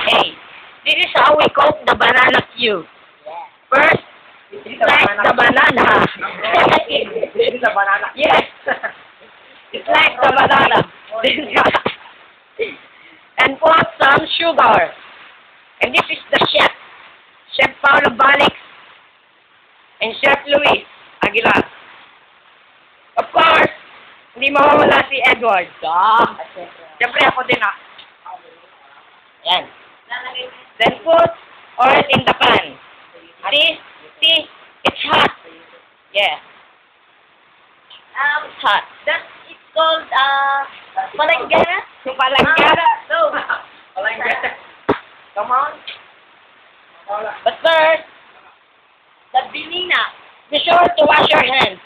Okay. This is how we cook the banana cue. First, slice the banana. This is a banana. Yes. Slice the banana. And put some sugar. And this is the chef. Chef Paulo Balix and Chef Luis Aguilar. Of course, hindi mawawala si Edward. Siyempre ako din Yan. Then put oil in the pan. See, it's hot. Yeah. It's hot. It's called, palanggana? Palanggana? No. Palanggana. Come on. But first, The binina. be sure to wash your hands.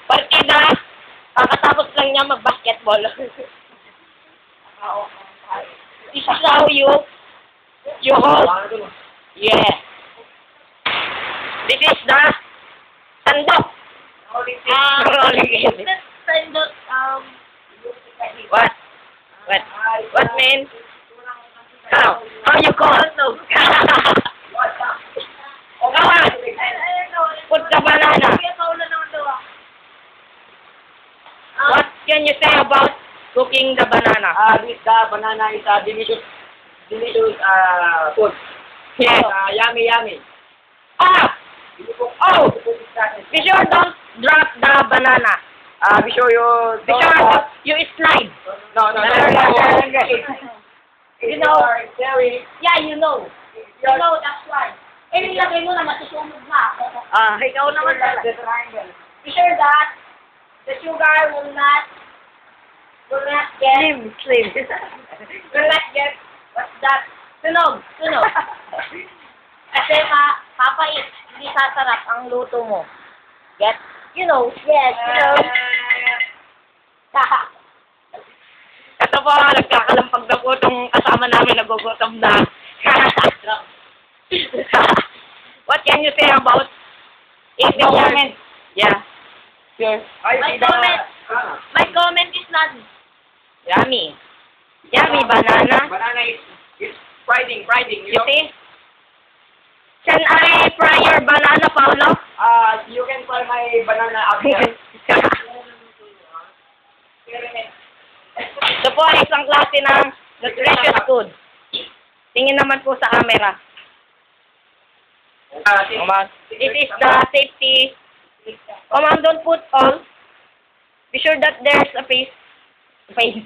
Partida, kakatapos lang niya mag-basketball. This is how you hold. Yeah. This is the sandok. Rolling pin. That's kind of, What? What mean? How you call it? No. Come on. Put the banana. What can you say about cooking the banana? This banana is a delicious food. Yes. Yummy. Ah! Oh! Be sure don't drop the banana. Be sure you Be sure you slide. No. You know. Very. Yeah, you know. You know, that's why. Eh, nilagay mo na masusunod na. Ikaw naman The talaga. triangle. Be sure that the sugar will not get, Slim. will not get, what's that? Sunog. Kasi papait, hindi sasarap ang luto mo. Get? You know. Yes, you know. Ito po, nagkakalampag na po itong kasama namin nagugutom na. What can you say about eating ramen? Yeah. Sure. My comment is not Yummy. Yummy banana. Banana is fried. You see? Can I fry your banana, Paolo? You can fry my banana after. Ito po ay isang klase ng nutritious food. Tingin naman po sa camera. This is the safety. Come on, don't put all. Be sure that there's a space. Space.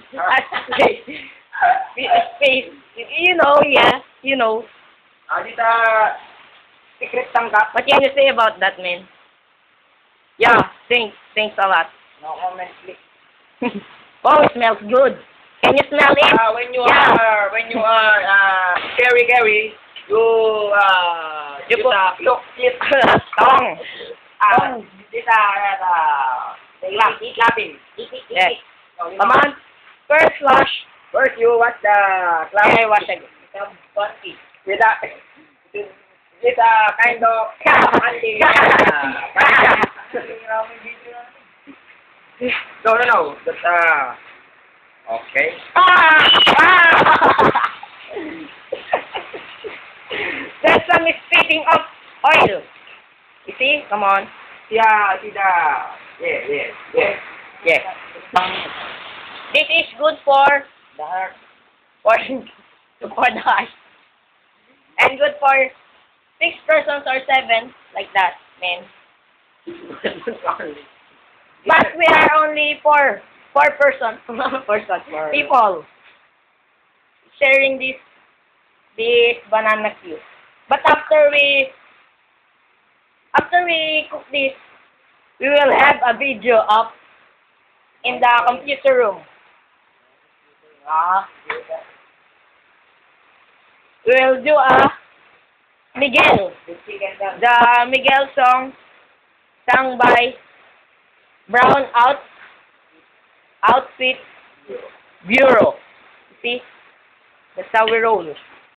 You know, yeah. You know. This secret tangkap. What can you say about that, man? Yeah, thanks a lot. No comment, please. Oh, it smells good. Can you smell it? When you are Gary, you put look it Tong. this clapping. Yes. Come on. First wash. First you watch the Okay, wash again. with a kind of No. That's okay. There's some spitting of oil. You see? Come on. Yeah. Yes. This is good for the heart. For the heart. And good for 6 persons or 7, like that, man. But we are only 4 persons. People sharing this banana cue. But after we cook this, we will have a video up in the computer room. We will do a Miguel. The Miguel song sung by Brown Outfit Bureau. See? That's how we roll.